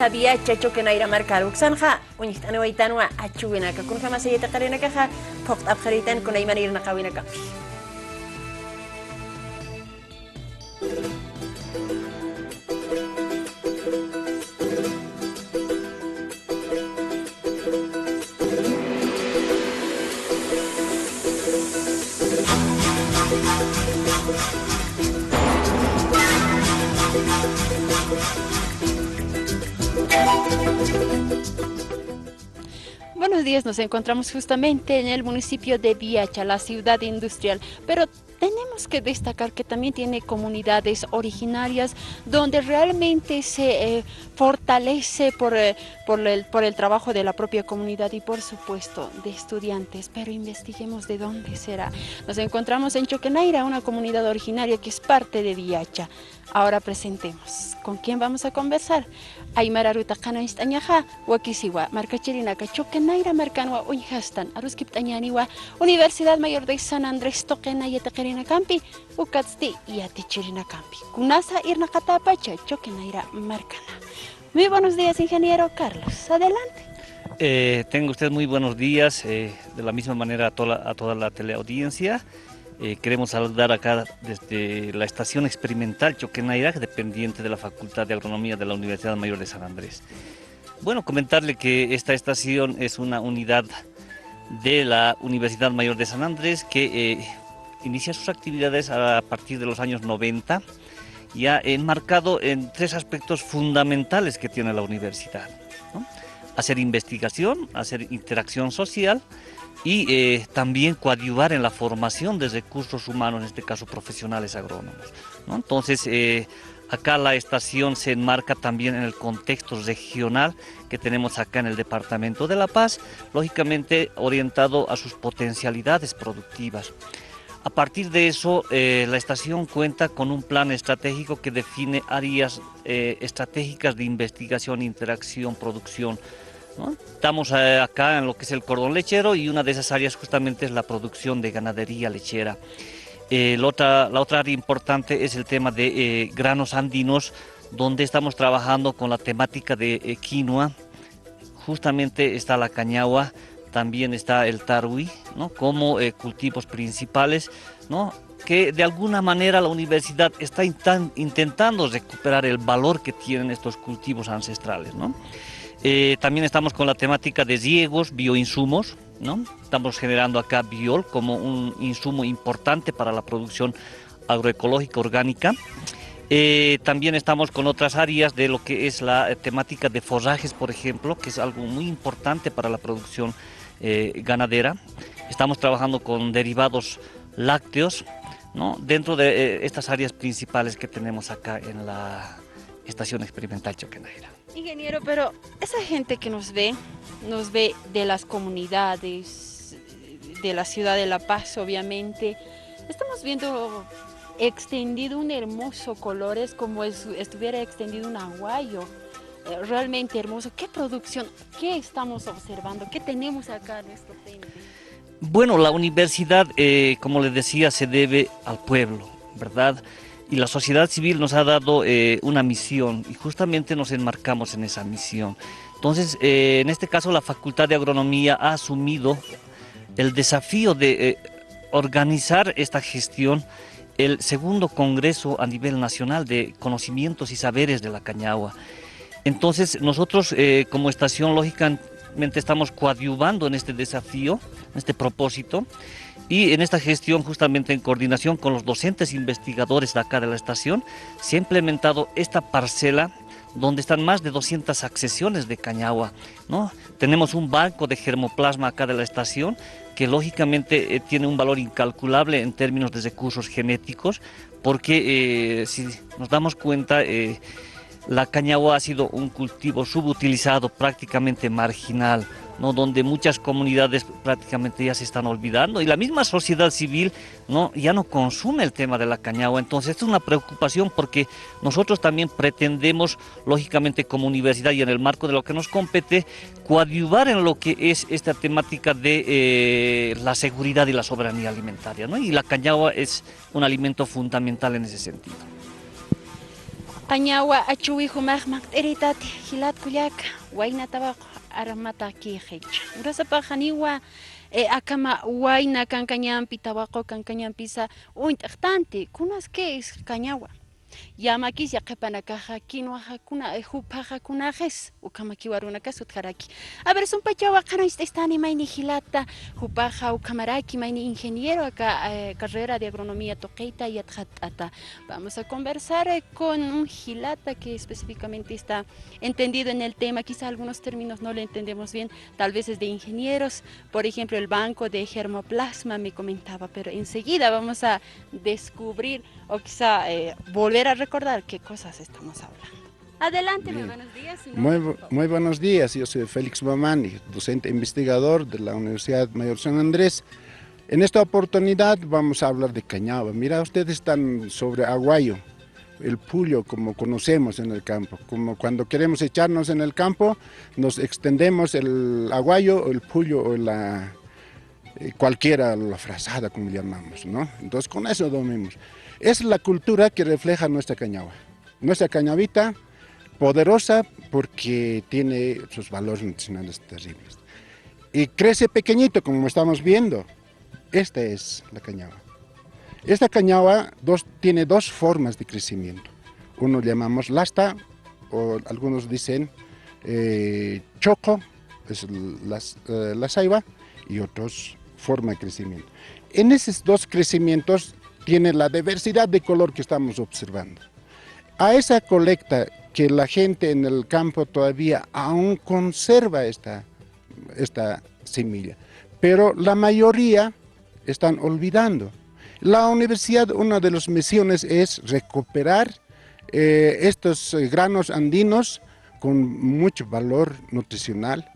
Había chacho que naira marcar uxanja, unistano waitanwa achuina ka kun kama sayeta karena kaha pokt abkharitan kun aymanir nakawina ka. Buenos días, nos encontramos justamente en el municipio de Viacha, la ciudad industrial, pero tenemos que destacar que también tiene comunidades originarias donde realmente se fortalece por el trabajo de la propia comunidad y por supuesto de estudiantes, pero investiguemos de dónde será. Nos encontramos en Choquenaira, una comunidad originaria que es parte de Viacha. Ahora presentemos. ¿Con quién vamos a conversar? Aymara Rutakano Istañaja, Wakisiwa, Marcachirinaka, Choquenaira Marcanwa, Uñhastan, Aruskiptañaniwa, Universidad Mayor de San Andrés, Toquena y Tequerina Campi, Ucatsti y Atichirina Campi. Kunasa Irnacatapacha, Choquenaira Marcana. Muy buenos días, ingeniero Carlos. Adelante. Tenga usted muy buenos días, de la misma manera a toda la teleaudiencia. Queremos saludar acá desde la Estación Experimental Choquenaira, dependiente de la Facultad de Agronomía de la Universidad Mayor de San Andrés. Bueno, comentarle que esta estación es una unidad de la Universidad Mayor de San Andrés que inicia sus actividades a partir de los años 90, ya enmarcado en tres aspectos fundamentales que tiene la universidad, ¿no? Hacer investigación, hacer interacción social y también coadyuvar en la formación de recursos humanos, en este caso profesionales agrónomos, ¿no? Entonces, acá la estación se enmarca también en el contexto regional que tenemos acá en el departamento de La Paz, lógicamente orientado a sus potencialidades productivas. A partir de eso, la estación cuenta con un plan estratégico que define áreas estratégicas de investigación, interacción, producción, ¿no? Estamos acá en lo que es el cordón lechero y una de esas áreas justamente es la producción de ganadería lechera. La otra área importante es el tema de granos andinos, donde estamos trabajando con la temática de quinoa. Justamente está la cañagua, también está el tarwi, ¿no? Como cultivos principales, ¿no? Que de alguna manera la universidad está intentando recuperar el valor que tienen estos cultivos ancestrales, ¿no? También estamos con la temática de riegos, bioinsumos, ¿no? Estamos generando acá biol como un insumo importante para la producción agroecológica orgánica. También estamos con otras áreas de lo que es la temática de forrajes, por ejemplo, que es algo muy importante para la producción ganadera. Estamos trabajando con derivados lácteos, ¿no? Dentro de estas áreas principales que tenemos acá en la Estación Experimental Choquenaira. Ingeniero, pero esa gente que nos ve de las comunidades, de la ciudad de La Paz, obviamente, estamos viendo extendido un hermoso color, es como estuviera extendido un aguayo, realmente hermoso. ¿Qué producción, qué estamos observando, qué tenemos acá en nuestro frente? Bueno, la universidad, como les decía, se debe al pueblo, ¿verdad? Y la sociedad civil nos ha dado una misión y justamente nos enmarcamos en esa misión. Entonces, en este caso la Facultad de Agronomía ha asumido el desafío de organizar esta gestión, el segundo congreso a nivel nacional de conocimientos y saberes de la cañagua. Entonces, nosotros como estación, lógicamente estamos coadyuvando en este desafío, en este propósito, y en esta gestión, justamente en coordinación con los docentes investigadores de acá de la estación, se ha implementado esta parcela donde están más de 200 accesiones de cañagua, ¿no? Tenemos un banco de germoplasma acá de la estación que lógicamente tiene un valor incalculable en términos de recursos genéticos, porque si nos damos cuenta, la cañagua ha sido un cultivo subutilizado, prácticamente marginal, ¿no? Donde muchas comunidades prácticamente ya se están olvidando y la misma sociedad civil, ¿no? Ya no consume el tema de la cañagua. Entonces esto es una preocupación porque nosotros también pretendemos, lógicamente como universidad y en el marco de lo que nos compete, coadyuvar en lo que es esta temática de la seguridad y la soberanía alimentaria, ¿no? Y la cañagua es un alimento fundamental en ese sentido. Qañawa achuwi humaqmaq t'iritate hilat kullaka wayna tabaqa aramata kiqicha. Urasapa qaniwa akama wayna kankañampi tabaqo kankañampisa uint'aqtanti kunas que es Qañawa. Yamakisya qhipanakaqa kinuwajakuna hupajakunajes ukamakiwarunakas utjaraki. A ver, sumpachawa qanaysta estani mayni hilata hupaja ukamaraki mayni ingeniero acá carrera de agronomía toqueita y atjatata. Vamos a conversar con un hilata que específicamente está entendido en el tema, quizá algunos términos no le entendemos bien, tal vez es de ingenieros, por ejemplo el banco de germoplasma me comentaba, pero enseguida vamos a descubrir o quizá volver a recordar qué cosas estamos hablando. Adelante, muy buenos días. Muy buenos días, yo soy Félix Mamani, docente investigador de la Universidad Mayor San Andrés. En esta oportunidad vamos a hablar de Qañawa. Mira, ustedes están sobre aguayo, el pullo como conocemos en el campo. Como cuando queremos echarnos en el campo, nos extendemos el aguayo o el pullo o cualquiera, la frazada como llamamos, ¿no? Entonces con eso dormimos. Es la cultura que refleja nuestra Qañawa. Nuestra cañavita poderosa porque tiene sus valores nutricionales terribles. Y crece pequeñito como estamos viendo. Esta es la Qañawa. Esta Qañawa tiene dos formas de crecimiento. Uno llamamos lasta o algunos dicen choco, es la saiva, y otros forma de crecimiento. En esos dos crecimientos tiene la diversidad de color que estamos observando. A esa colecta que la gente en el campo todavía aún conserva esta semilla, pero la mayoría están olvidando. La universidad, una de las misiones es recuperar estos granos andinos con mucho valor nutricional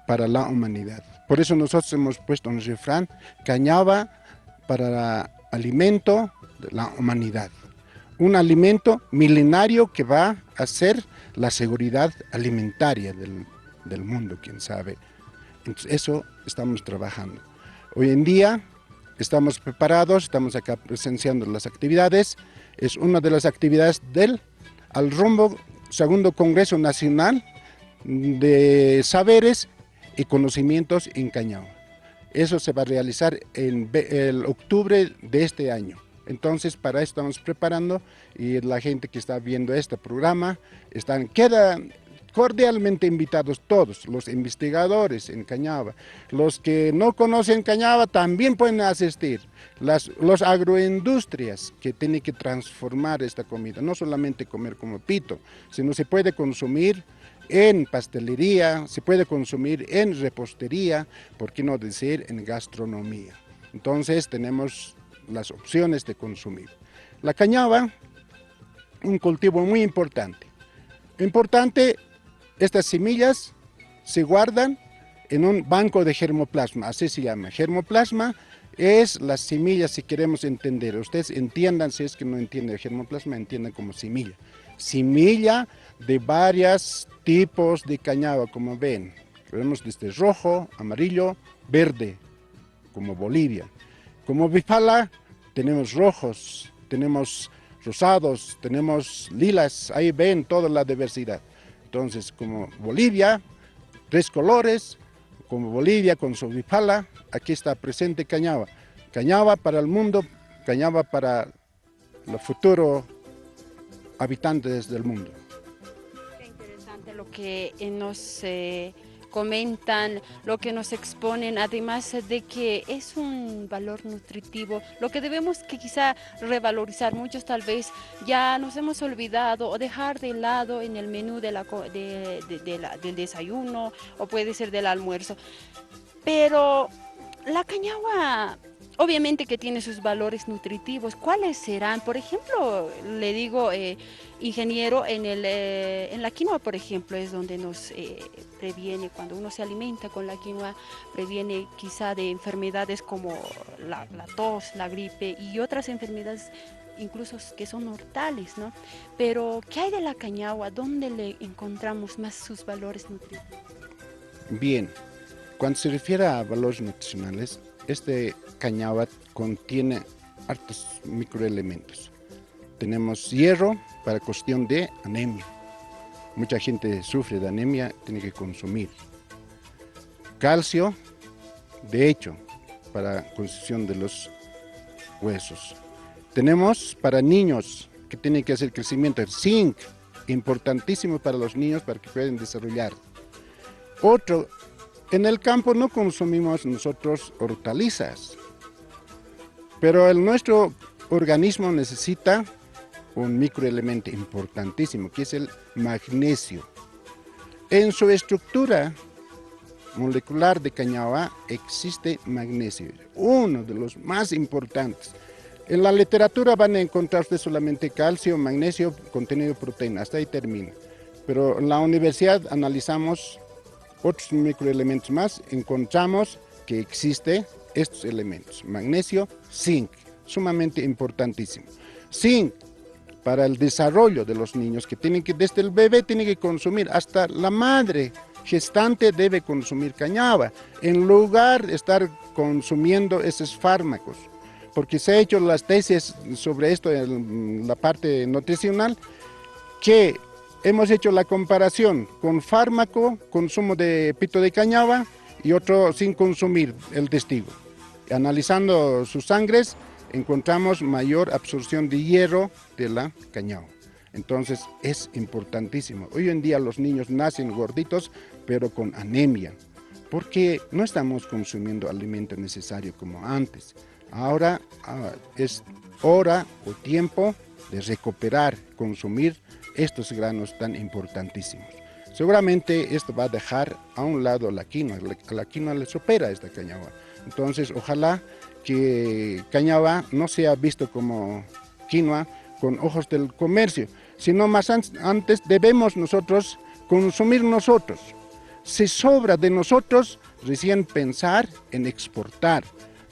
para la humanidad. Por eso nosotros hemos puesto un refrán, Qañawa para alimento de la humanidad. Un alimento milenario que va a ser la seguridad alimentaria del mundo, quién sabe. Entonces, eso estamos trabajando. Hoy en día estamos preparados, estamos acá presenciando las actividades. Es una de las actividades al rumbo segundo Congreso Nacional de Saberes y Conocimientos en Qañawa. Eso se va a realizar en el octubre de este año. Entonces, para eso estamos preparando y la gente que está viendo este programa quedan cordialmente invitados todos, los investigadores en Qañawa. Los que no conocen Qañawa también pueden asistir. Los agroindustrias que tienen que transformar esta comida, no solamente comer como pito, sino se puede consumir en pastelería, se puede consumir en repostería, por qué no decir en gastronomía. Entonces tenemos las opciones de consumir. La Qañawa, un cultivo muy importante. Estas semillas se guardan en un banco de germoplasma, así se llama. Germoplasma es las semillas, si queremos entender. Ustedes entiendan, si es que no entienden el germoplasma, entiendan como semilla. Semilla de varios tipos de Qañawa, como ven. Vemos desde rojo, amarillo, verde, como Bolivia. Como Bifala tenemos rojos, tenemos rosados, tenemos lilas, ahí ven toda la diversidad. Entonces, como Bolivia, 3 colores, como Bolivia con su Bifala, aquí está presente Qañawa. Qañawa para el mundo, Qañawa para los futuros habitantes del mundo. Qué interesante lo que nos comentan, lo que nos exponen, además de que es un valor nutritivo, lo que debemos que quizá revalorizar. Muchos tal vez ya nos hemos olvidado o dejar de lado en el menú del desayuno o puede ser del almuerzo. Pero la Qañawa obviamente que tiene sus valores nutritivos. ¿Cuáles serán? Por ejemplo, le digo, ingeniero, en la quinoa, por ejemplo, es donde nos previene, cuando uno se alimenta con la quinoa, previene quizá de enfermedades como la tos, la gripe y otras enfermedades incluso que son mortales, ¿no? Pero, ¿qué hay de la Qañawa? ¿Dónde le encontramos más sus valores nutritivos? Bien, cuando se refiere a valores nutricionales, este Qañawa contiene hartos microelementos. tenemos hierro para cuestión de anemia. Mucha gente sufre de anemia, tiene que consumir. Calcio, de hecho, para construcción de los huesos. Tenemos para niños que tienen que hacer crecimiento, zinc, importantísimo para los niños para que puedan desarrollar. Otro, en el campo no consumimos nosotros hortalizas, pero nuestro organismo necesita un microelemento importantísimo, que es el magnesio. En su estructura molecular de cañaba existe magnesio, uno de los más importantes. En la literatura van a encontrar ustedes solamente calcio, magnesio, contenido de proteína, hasta ahí termina. Pero en la universidad analizamos otros microelementos más, encontramos que existe estos elementos, magnesio, zinc, sumamente importantísimo. Zinc, para el desarrollo de los niños, que tienen que, desde el bebé tiene que consumir, hasta la madre gestante debe consumir cañaba, en lugar de estar consumiendo esos fármacos. Porque se ha hecho las tesis sobre esto en la parte nutricional, que hemos hecho la comparación con fármaco, consumo de pito de cañaba y otro sin consumir el testigo. Analizando sus sangres, encontramos mayor absorción de hierro de la cañaba. Entonces es importantísimo. Hoy en día los niños nacen gorditos, pero con anemia, porque no estamos consumiendo alimento necesario como antes. Ahora es hora o tiempo de recuperar, consumir estos granos tan importantísimos. Seguramente esto va a dejar a un lado la quinoa. La quinoa le supera esta cañaba. Entonces, ojalá que cañaba no sea visto como quinoa con ojos del comercio, sino más antes debemos nosotros consumir nosotros. Si sobra de nosotros, recién pensar en exportar.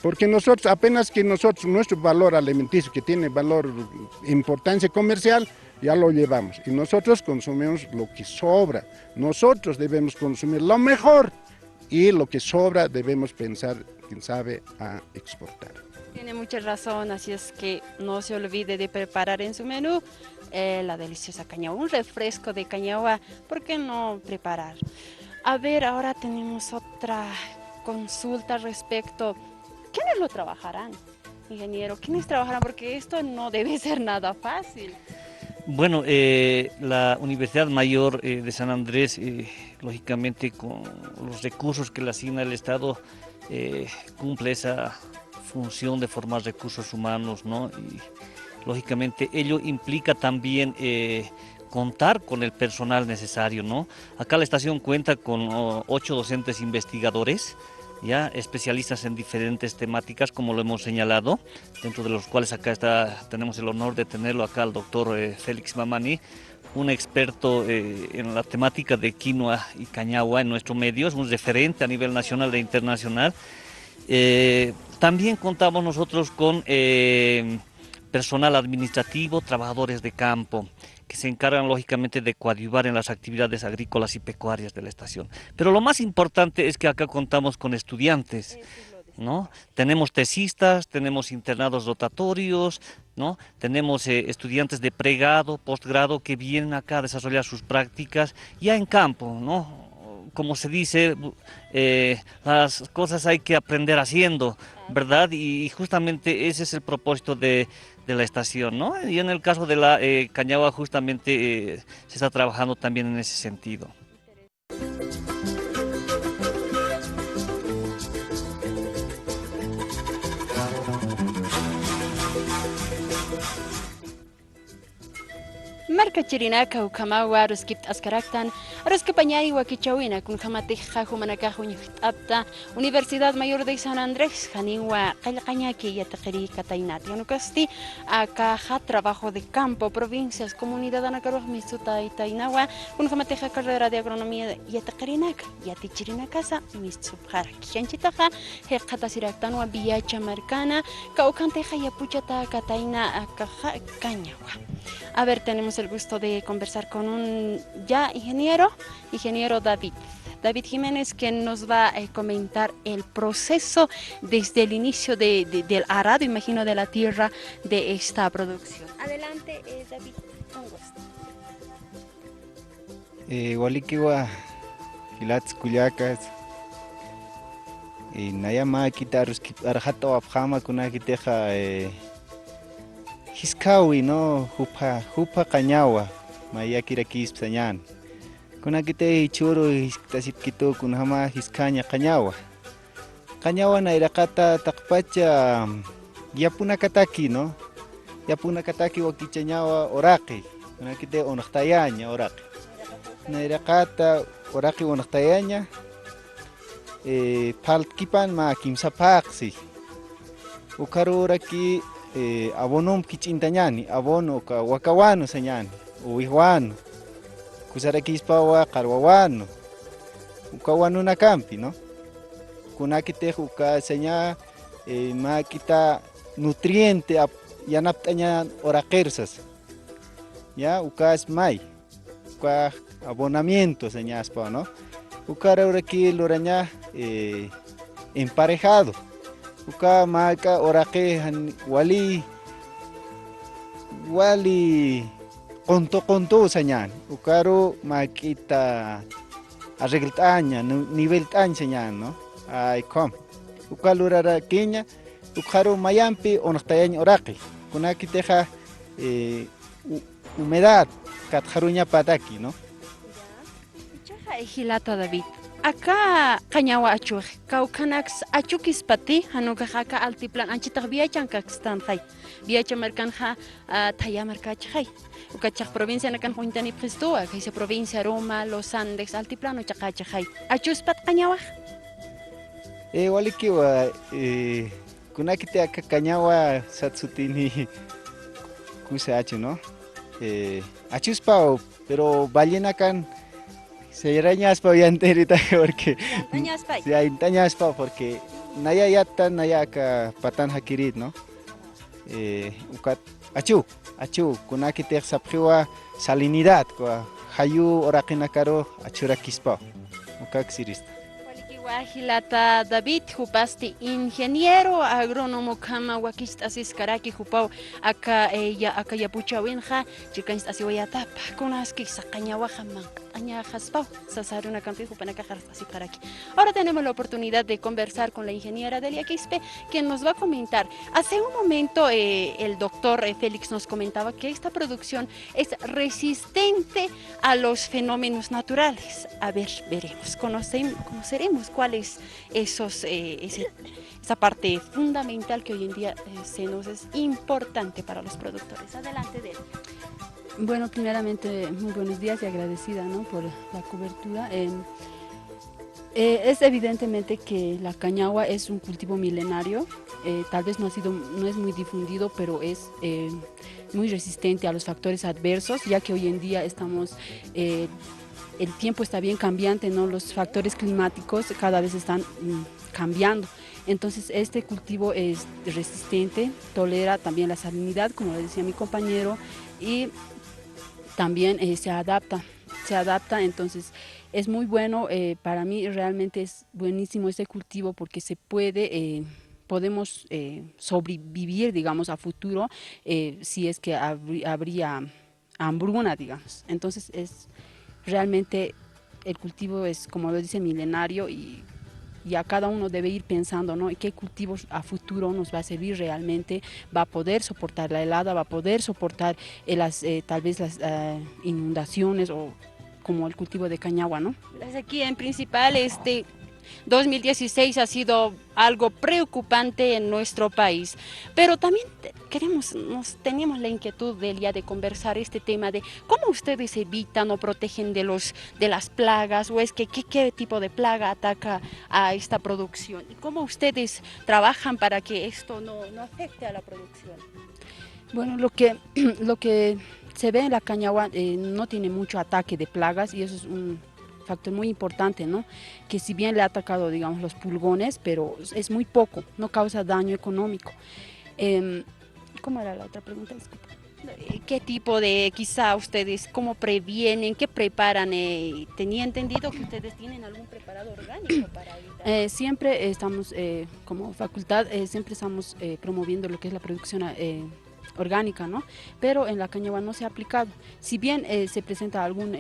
Porque nosotros, apenas que nosotros, nuestro valor alimenticio, que tiene valor, importancia comercial, ya lo llevamos. Y nosotros consumimos lo que sobra. Nosotros debemos consumir lo mejor. Y lo que sobra debemos pensar, quién sabe, a exportar. Tiene mucha razón, así es que no se olvide de preparar en su menú la deliciosa cañaba, un refresco de cañaba, ¿por qué no preparar? A ver, ahora tenemos otra consulta respecto, ¿quiénes lo trabajarán, ingeniero? ¿Quiénes trabajarán? Porque esto no debe ser nada fácil. Bueno, la Universidad Mayor de San Andrés, lógicamente con los recursos que le asigna el Estado, cumple esa función de formar recursos humanos, ¿no? Y lógicamente ello implica también contar con el personal necesario, ¿no? Acá la estación cuenta con 8 docentes investigadores, ya especialistas en diferentes temáticas, como lo hemos señalado, dentro de los cuales acá tenemos el honor de tenerlo acá al doctor Félix Mamani, un experto en la temática de quinoa y cañagua en nuestro medio, es un referente a nivel nacional e internacional. También contamos nosotros con personal administrativo, trabajadores de campo, que se encargan lógicamente de coadyuvar en las actividades agrícolas y pecuarias de la estación. Pero lo más importante es que acá contamos con estudiantes, ¿no? Tenemos tesistas, tenemos internados rotatorios, ¿no? Tenemos estudiantes de pregrado, posgrado que vienen acá a desarrollar sus prácticas ya en campo, ¿no? Como se dice, las cosas hay que aprender haciendo, ¿verdad? Y justamente ese es el propósito de la estación, ¿no? Y en el caso de la cañagua justamente se está trabajando también en ese sentido. Marca Chirinaca Ukamawa, Ruskipt Askaraktan, Ruskipanyari Wakichawina, Kunhamatija, Humanakajo Apta, Universidad Mayor de San Andrés, Janiwa, Kalakañaki, Yatakeri, Katainati, Anukasti, Akaja, Trabajo de Campo, Provincias, Comunidad Anacaroz, Mistuta y Tainawa, Kunhamateja, Carrera de Agronomía, Yatakarinac, Yatichirinacasa, Mistubhara, Kianchitaja, Hekatasiraktanwa, Viacha Marcana, Kaukanteja, Yapuchata, Kataina, Akaja, Cañagua. A ver, tenemos el gusto de conversar con un ya ingeniero David Jiménez, que nos va a comentar el proceso desde el inicio del arado, imagino, de la tierra de esta producción. Adelante, David, con gusto. Walikiwa Hilats Kuyacas y Nayama Kitarus Arjata Wapjama Kunakiteja Hiskawi no Hupa Cañawa Mayakira Kispsañan Kunakite Ichuro Histasipkito Kunhama Hiskaña Cañawa Cañawa Nairakata Takpacha Yapuna Kataki no Yapuna Kataki Wakichañawa Oraki Kunakite Onaktayaña Oraki Nairakata oraki wanaktayaña paltkipan ma kimsa paksi ukaru oraki abonom kichintañani abono ka wakawano sañani uwihwano kusarakispawa qarwawano ukawano nakampi no kunakite uka saña ma kita nutriente yanaptaña orakersas ya ukas may uka abonamiento señaspa, ¿no? Uka ahora aquí loraña emparejado. Uka maca orake wali conto señan. Ukaro maquita arregltaña nivel tan señan, ¿no? Ay com. Uka lorara queña ukaro mayampi onaktayañ orake. Kunaki teja humedad katjaruña pataki, ¿no? Hilata David. Acá Cañawa Achuj, Caucanax Achukis Pati, Hanukaja Altiplan, Anchita Viachancaxtan Hay, Viacha Mercanja, Tayamarcachai, Ucachak provincia Nacan Juintani Pristua, que es provincia Roma, Los Andes, Altiplano Chacachai. Achuspat Cañawa. Walikiwa, Kunakite acá Cañawa Satsutini Kusachu, ¿no? Achuspao, pero Ballenacan. Se irañaspa yanterita porque se intañaspa porque naya yata naya ka patan hakirit no ukat achu kunaki te sapjiwa salinidad kwa hayu orakina karo achurakispa ukak sirista Hilata David Jupasti, ingeniero agrónomo kama wakistasis karaki jupau acá yapucha winja chikans asiwayata konaski sakañawa jamán aña jaspau sasaruna campi jupanaka así karaki. Ahora tenemos la oportunidad de conversar con la ingeniera Delia Quispe, quien nos va a comentar. Hace un momento el doctor Félix nos comentaba que esta producción es resistente a los fenómenos naturales. A ver, veremos, conoceremos cuál es esa parte fundamental que hoy en día se nos es importante para los productores. Adelante, Delia. Bueno, primeramente, muy buenos días y agradecida, ¿no?, por la cobertura. Es evidentemente que la cañagua es un cultivo milenario, tal vez no es muy difundido, pero es muy resistente a los factores adversos, ya que hoy en día el tiempo está bien cambiante, ¿no? Los factores climáticos cada vez están cambiando. Entonces este cultivo es resistente, tolera también la salinidad, como le decía mi compañero, y también se adapta, entonces es muy bueno. Para mí realmente es buenísimo este cultivo porque podemos sobrevivir, digamos, a futuro si es que habría hambruna, digamos. Entonces realmente el cultivo es, como lo dice, milenario y a cada uno debe ir pensando, ¿no?, qué cultivos a futuro nos va a servir realmente, va a poder soportar la helada, va a poder soportar tal vez las inundaciones, o como el cultivo de cañagua, ¿no? Desde aquí en principal 2016 ha sido algo preocupante en nuestro país, pero también teníamos la inquietud de conversar este tema de cómo ustedes evitan o protegen de las plagas, o es que qué tipo de plaga ataca a esta producción y cómo ustedes trabajan para que esto no afecte a la producción. Bueno, lo que se ve en la cañagua no tiene mucho ataque de plagas, y eso es un factor muy importante, ¿no?, que si bien le ha atacado, digamos, los pulgones, pero es muy poco, no causa daño económico. ¿Cómo era la otra pregunta? Disculpa. ¿Qué tipo de, quizá ustedes, cómo previenen, qué preparan? Tenía entendido que ustedes tienen algún preparado orgánico para evitar. Siempre estamos, como facultad, siempre estamos promoviendo lo que es la producción orgánica, ¿no? Pero en la cañagua no se ha aplicado. Si bien se presenta algún,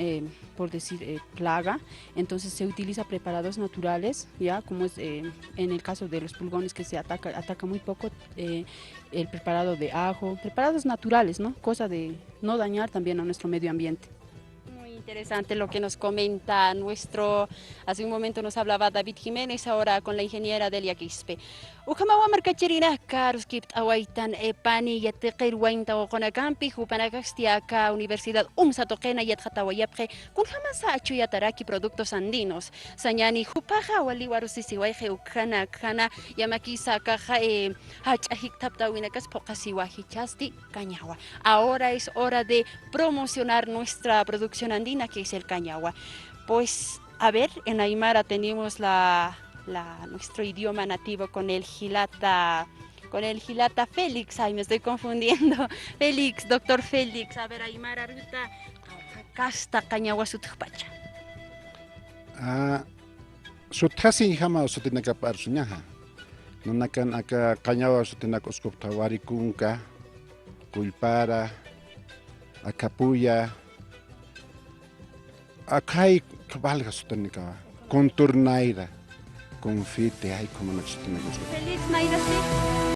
por decir, plaga, entonces se utiliza preparados naturales, ya como es en el caso de los pulgones que se ataca muy poco, el preparado de ajo, preparados naturales, ¿no? Cosa de no dañar también a nuestro medio ambiente. Muy interesante lo que nos comenta hace un momento nos hablaba David Jiménez, ahora con la ingeniera Delia Quispe. Ujamawa marcachirina caros kipt awaitan pani yatiqir wainta oqonacampi hupanakastia acá Universidad Toquena yatjatawayapje kun jamasa achuyataraki productos andinos. Sañani hupaja waliwarusisiwaije ukjana yamakisa caja hachajictaptawinakas pokasiwajichasti cañagua. Ahora es hora de promocionar nuestra producción andina, que es el cañagua. Pues, a ver, en Aymara tenemos nuestro idioma nativo con el Gilata Félix. Ay, me estoy confundiendo. Félix, doctor Félix. A ver, Aymara, ruta, casta cañagua sutpacha. Sutasi jama sutinaka parsuñaja. Nonakan aka cañawa sutinaka uskupta warikunka, culpara, acapuya. Acá hay cabalgas sutinaka, conturnaira, confite, ay como no sutinaka. Félix, Naira, sí.